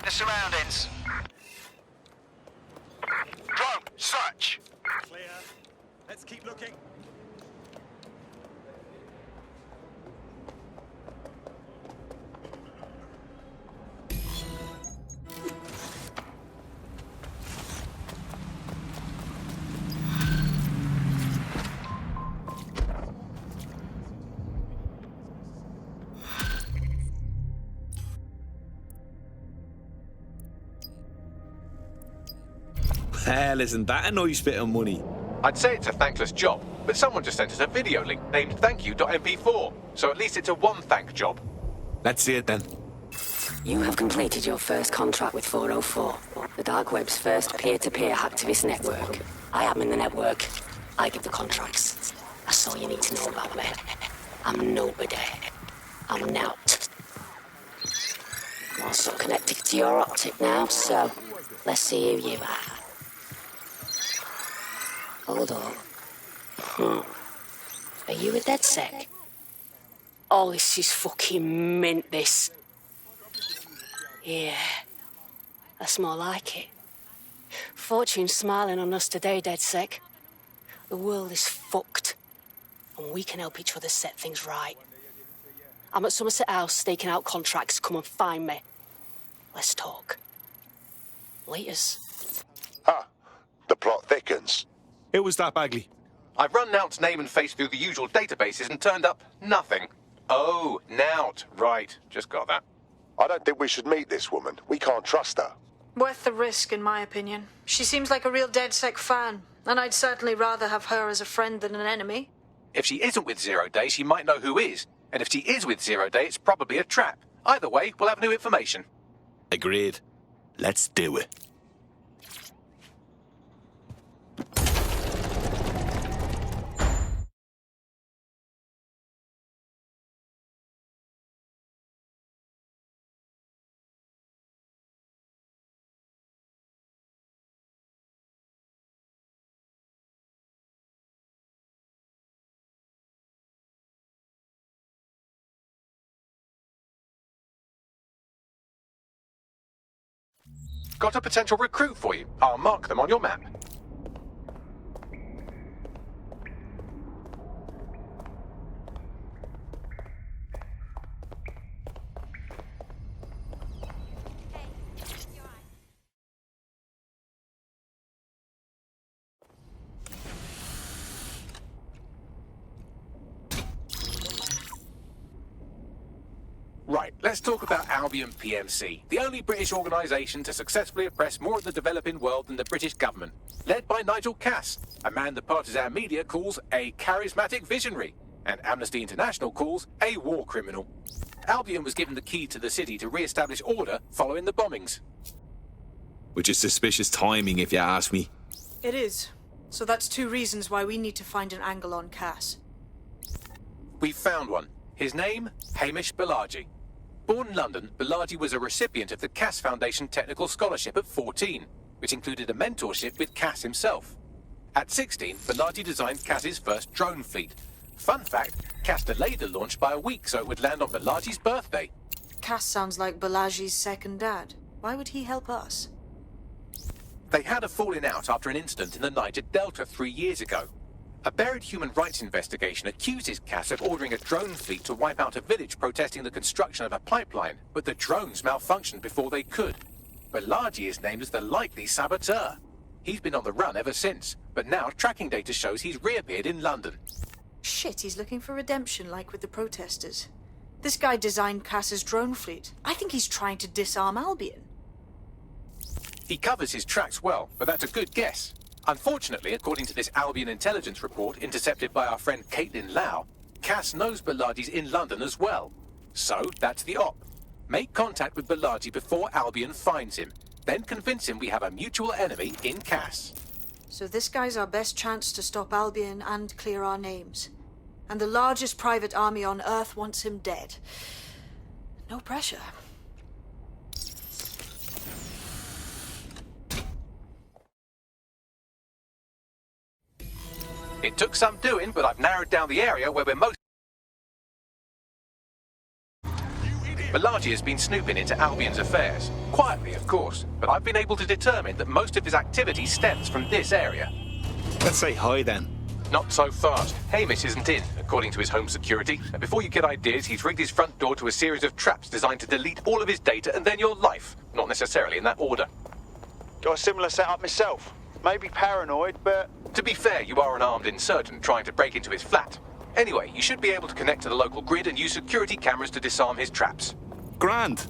the surroundings. Drone, search. Clear. Let's keep looking. Hell, isn't that a nice bit of money? I'd say it's a thankless job, but someone just sent us a video link named thankyou.mp4, so at least it's a one-thank job. Let's see it then. You have completed your first contract with 404, the dark web's first peer-to-peer hacktivist network. I am in the network. I give the contracts. That's all you need to know about me. I'm nobody. I'm Nout. I'm also connected to your optic now, so let's see who you are. Hold on. Are you a DedSec? Oh, this is fucking mint, this. Yeah, that's more like it. Fortune's smiling on us today, DedSec. The world is fucked, and we can help each other set things right. I'm at Somerset House staking out contracts. Come and find me. Let's talk. Laters. The plot thickens. Who was that, Bagley? I've run Nout's name and face through the usual databases and turned up nothing. Oh, Nout. Right, just got that. I don't think we should meet this woman. We can't trust her. Worth the risk, in my opinion. She seems like a real DedSec fan, and I'd certainly rather have her as a friend than an enemy. If she isn't with Zero Day, she might know who is. And if she is with Zero Day, it's probably a trap. Either way, we'll have new information. Agreed. Let's do it. Got a potential recruit for you. I'll mark them on your map. Right, let's talk about Albion PMC, the only British organisation to successfully oppress more of the developing world than the British government, led by Nigel Cass, a man the partisan media calls a charismatic visionary, and Amnesty International calls a war criminal. Albion was given the key to the city to re-establish order following the bombings. Which is suspicious timing, if you ask me. It is. So that's two reasons why we need to find an angle on Cass. We've found one. His name, Hamish Balaji. Born in London, Balaji was a recipient of the Cass Foundation Technical Scholarship at 14, which included a mentorship with Cass himself. At 16, Balaji designed Cass's first drone fleet. Fun fact, Cass delayed the launch by a week so it would land on Balaji's birthday. Cass sounds like Balaji's second dad. Why would he help us? They had a falling out after an incident in the Niger Delta 3 years ago. A buried human rights investigation accuses Cass of ordering a drone fleet to wipe out a village protesting the construction of a pipeline, but the drones malfunctioned before they could. Balaji is named as the likely saboteur. He's been on the run ever since, but now tracking data shows he's reappeared in London. Shit, he's looking for redemption like with the protesters. This guy designed Cass's drone fleet. I think he's trying to disarm Albion. He covers his tracks well, but that's a good guess. Unfortunately, according to this Albion intelligence report intercepted by our friend Caitlin Lau, Cass knows Balaji's in London as well. So, that's the op. Make contact with Balaji before Albion finds him. Then convince him we have a mutual enemy in Cass. So this guy's our best chance to stop Albion and clear our names. And the largest private army on Earth wants him dead. No pressure. It took some doing, but I've narrowed down the area where we're most... You idiot! Balaji has been snooping into Albion's affairs. Quietly, of course, but I've been able to determine that most of his activity stems from this area. Let's say hi then. Not so fast. Hamish isn't in, according to his home security. And before you get ideas, he's rigged his front door to a series of traps designed to delete all of his data and then your life. Not necessarily in that order. Got a similar setup myself. Maybe paranoid, but... To be fair, you are an armed insurgent trying to break into his flat. Anyway, you should be able to connect to the local grid and use security cameras to disarm his traps. Grand.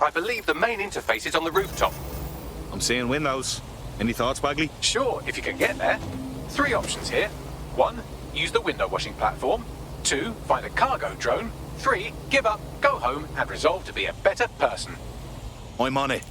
I believe the main interface is on the rooftop. I'm seeing windows. Any thoughts, Bagley? Sure, if you can get there. 3 options here. 1, use the window washing platform. 2, find a cargo drone. 3, give up, go home, and resolve to be a better person. I'm on it.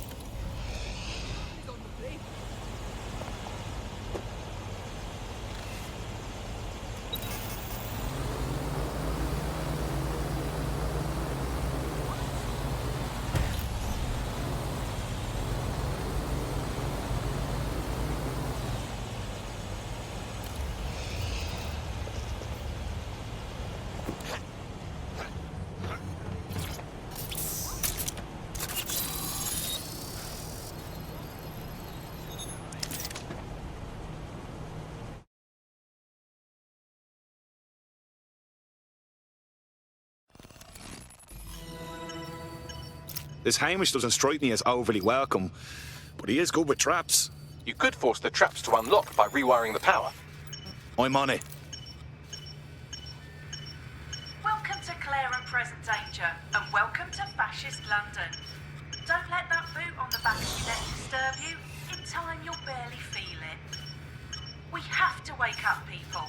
This Hamish doesn't strike me as overly welcome, but he is good with traps. You could force the traps to unlock by rewiring the power. I'm on it. Welcome to Clare and Present Danger, and welcome to Fascist London. Don't let that boot on the back of your neck disturb you. In time, you'll barely feel it. We have to wake up, people.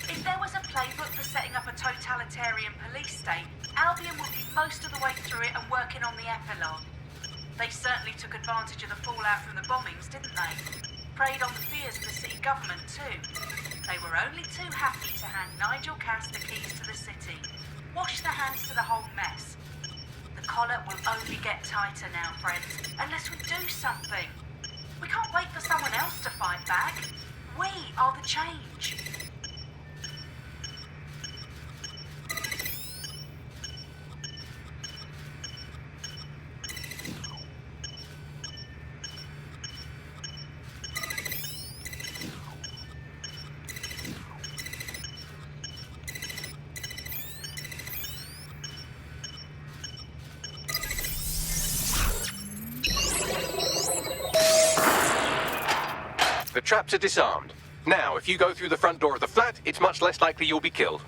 If there was a playbook for setting up a totalitarian police state, Albion would be most of the way through it and working on the epilogue. They certainly took advantage of the fallout from the bombings, didn't they? Preyed on the fears of the city government, too. They were only too happy to hand Nigel Cass the keys to the city. Wash their hands to the whole mess. The collar will only get tighter now, friends, unless we do something. We can't wait for someone else to fight back. We are the change. The traps are disarmed. Now, if you go through the front door of the flat, it's much less likely you'll be killed.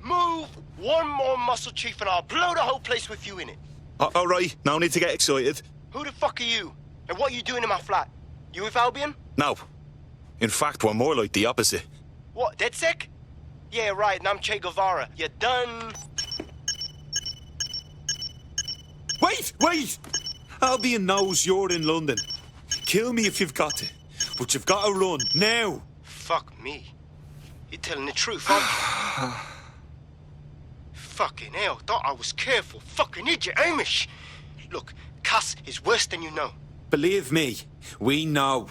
Move one more muscle, Chief, and I'll blow the whole place with you in it. All right, no need to get excited. Who the fuck are you? And what are you doing in my flat? You with Albion? No. In fact, we're more like the opposite. What, DedSec? Yeah, right, and I'm Che Guevara. You done? Wait! Albion knows you're in London. Kill me if you've got to. But you've got to run, now. Fuck me. You're telling the truth, aren't you? Fucking hell, thought I was careful. Fucking idiot, Hamish. Look, Cass is worse than you know. Believe me, we know.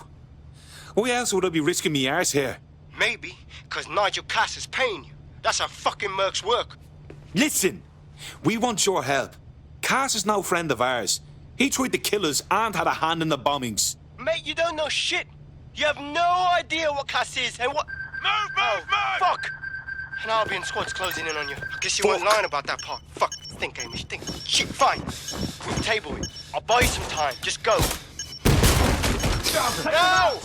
Why else would I be risking me arse here? Maybe, because Nigel Cass is paying you. That's how fucking mercs work. Listen, we want your help. Cass is no friend of ours. He tried to kill us and had a hand in the bombings. Mate, you don't know shit. You have no idea what Cass is and what... Move! Fuck! An Albion squad's closing in on you. I guess you weren't lying about that part. Fuck. Think, Hamish, think. Shit, fine. We'll table it. I'll buy you some time. Just go. No!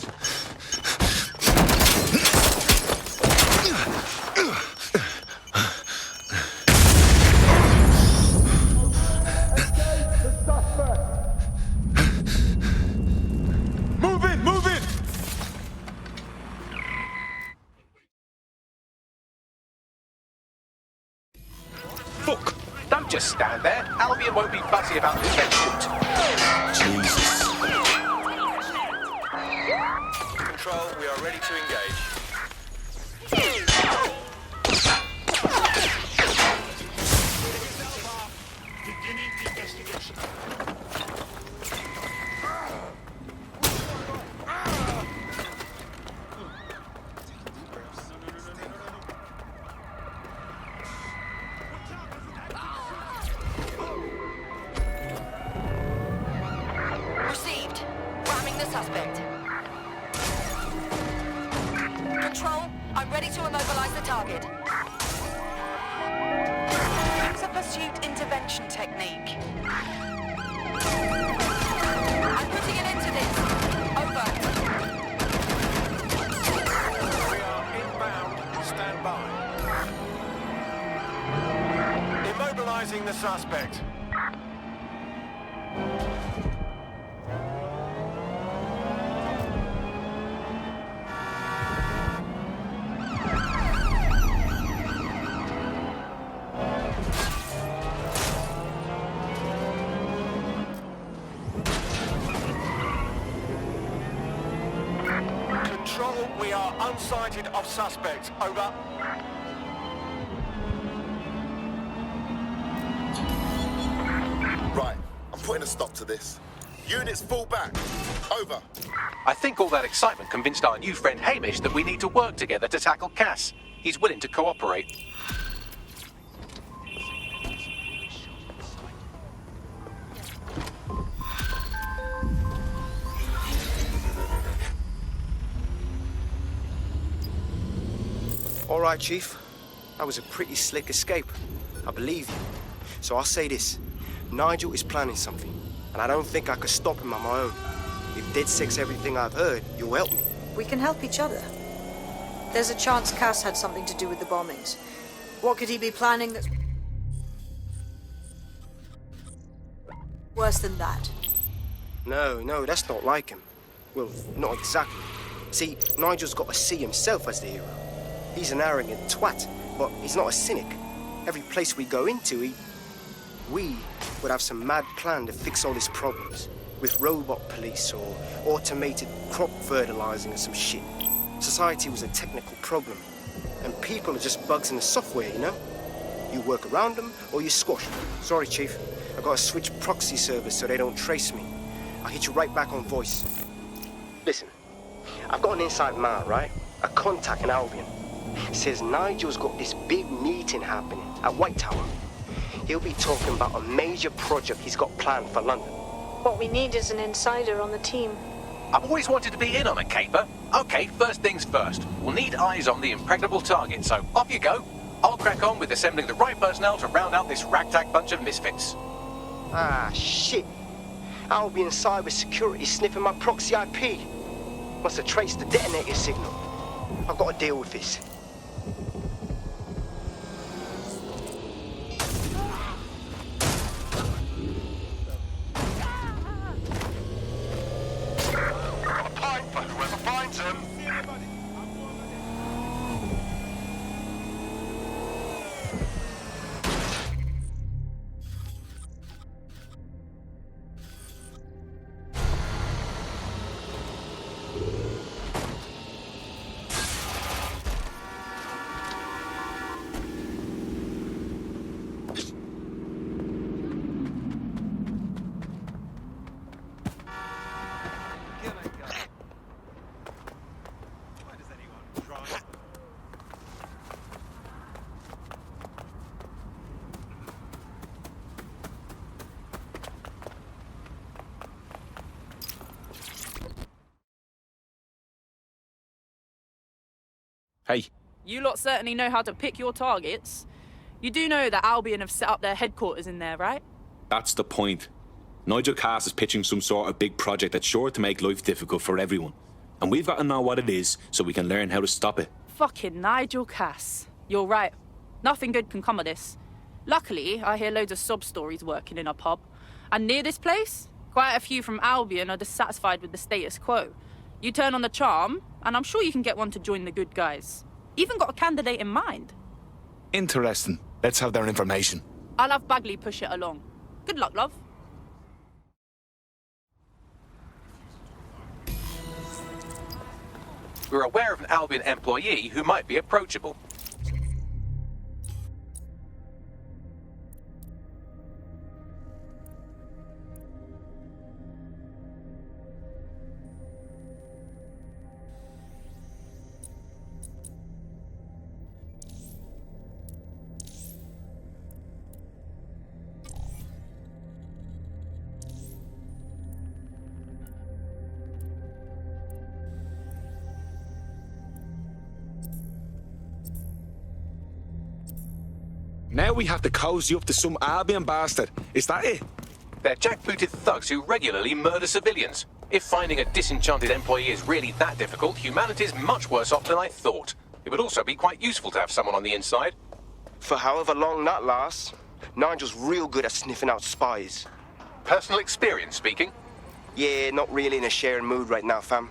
Move in! Fuck! Don't just stand there. Albion won't be fussy about who they shoot. Jesus. Control, we are ready to engage. Received. Ramming the suspect. Control, I'm ready to immobilize the target. It's a pursuit intervention technique. I'm putting an end to this. Over. We are inbound. Stand by. Immobilizing the suspect. Control, we are unsighted of suspect. Over. Right, I'm putting a stop to this. Units fall back. Over. I think all that excitement convinced our new friend Hamish that we need to work together to tackle Cass. He's willing to cooperate. All right, Chief. That was a pretty slick escape. I believe you. So I'll say this. Nigel is planning something, and I don't think I could stop him on my own. If DedSec's everything I've heard, you'll help me. We can help each other. There's a chance Cass had something to do with the bombings. What could he be planning that's worse than that? No, that's not like him. Well, not exactly. See, Nigel's got to see himself as the hero. He's an arrogant twat, but he's not a cynic. Every place we go into, we would have some mad plan to fix all his problems. With robot police or automated crop fertilizing or some shit. Society was a technical problem. And people are just bugs in the software, you know? You work around them or you squash them. Sorry, Chief. I gotta switch proxy servers so they don't trace me. I'll hit you right back on voice. Listen, I've got an inside man, right? A contact in Albion. Says Nigel's got this big meeting happening at White Tower. He'll be talking about a major project he's got planned for London. What we need is an insider on the team. I've always wanted to be in on a caper. Okay, first things first. We'll need eyes on the impregnable target, so off you go. I'll crack on with assembling the right personnel to round out this ragtag bunch of misfits. Ah, shit. Albion cybersecurity sniffing my proxy IP. Must have traced the detonator signal. I've got to deal with this. A pint for whoever finds him. Hey. You lot certainly know how to pick your targets. You do know that Albion have set up their headquarters in there, right? That's the point. Nigel Cass is pitching some sort of big project that's sure to make life difficult for everyone. And we've got to know what it is so we can learn how to stop it. Fucking Nigel Cass. You're right. Nothing good can come of this. Luckily, I hear loads of sob stories working in a pub. And near this place, quite a few from Albion are dissatisfied with the status quo. You turn on the charm, and I'm sure you can get one to join the good guys. Even got a candidate in mind. Interesting. Let's have their information. I'll have Bagley push it along. Good luck, love. We're aware of an Albion employee who might be approachable. Now we have to cozy up to some Albion bastard. Is that it? They're jackbooted thugs who regularly murder civilians. If finding a disenchanted employee is really that difficult, humanity's much worse off than I thought. It would also be quite useful to have someone on the inside. For however long that lasts, Nigel's real good at sniffing out spies. Personal experience speaking? Yeah, not really in a sharing mood right now, fam.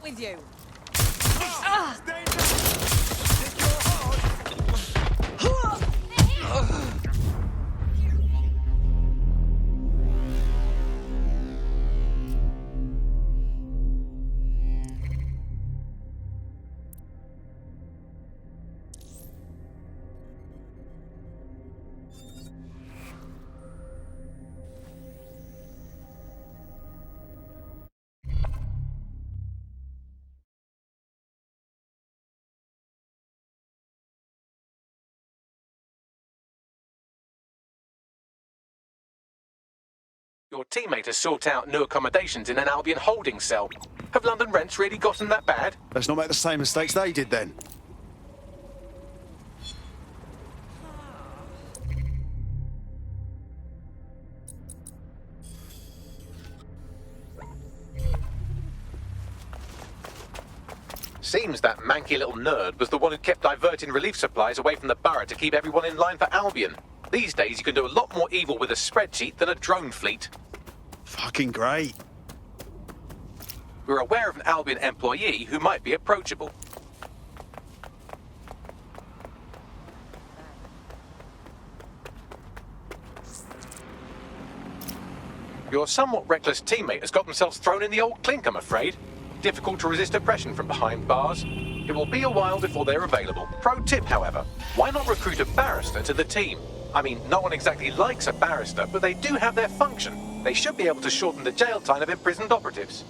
With you. Your teammate has sought out new accommodations in an Albion holding cell. Have London rents really gotten that bad? Let's not make the same mistakes they did then. Seems that manky little nerd was the one who kept diverting relief supplies away from the borough to keep everyone in line for Albion. These days you can do a lot more evil with a spreadsheet than a drone fleet. Fucking great. We're aware of an Albion employee who might be approachable. Your somewhat reckless teammate has got themselves thrown in the old clink, I'm afraid. Difficult to resist oppression from behind bars. It will be a while before they're available. Pro tip, however, why not recruit a barrister to the team? I mean, no one exactly likes a barrister, but they do have their function. They should be able to shorten the jail time of imprisoned operatives.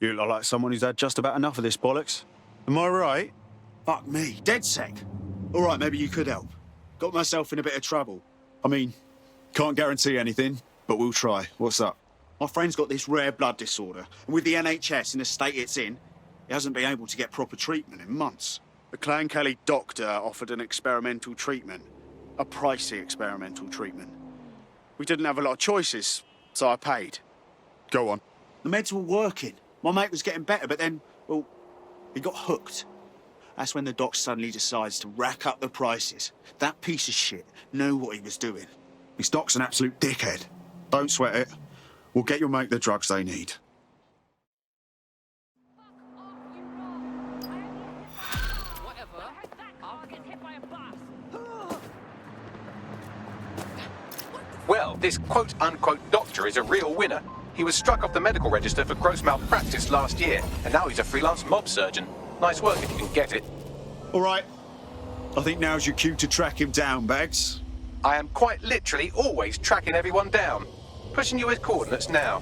You look like someone who's had just about enough of this bollocks. Am I right? Fuck me, dead sec. All right, maybe you could help. Got myself in a bit of trouble. I mean, can't guarantee anything, but we'll try. What's up? My friend's got this rare blood disorder, and with the NHS in the state it's in, he hasn't been able to get proper treatment in months. The Clan Kelly doctor offered an experimental treatment. A pricey experimental treatment. We didn't have a lot of choices, so I paid. Go on. The meds were working. My mate was getting better, but then, well, he got hooked. That's when the doc suddenly decides to rack up the prices. That piece of shit knew what he was doing. His doc's an absolute dickhead. Don't sweat it. We'll get your mate the drugs they need. Well, this quote-unquote doctor is a real winner. He was struck off the medical register for gross malpractice last year, and now he's a freelance mob surgeon. Nice work if you can get it. All right. I think now's your cue to track him down, Bags. I am quite literally always tracking everyone down. Pushing you his coordinates now.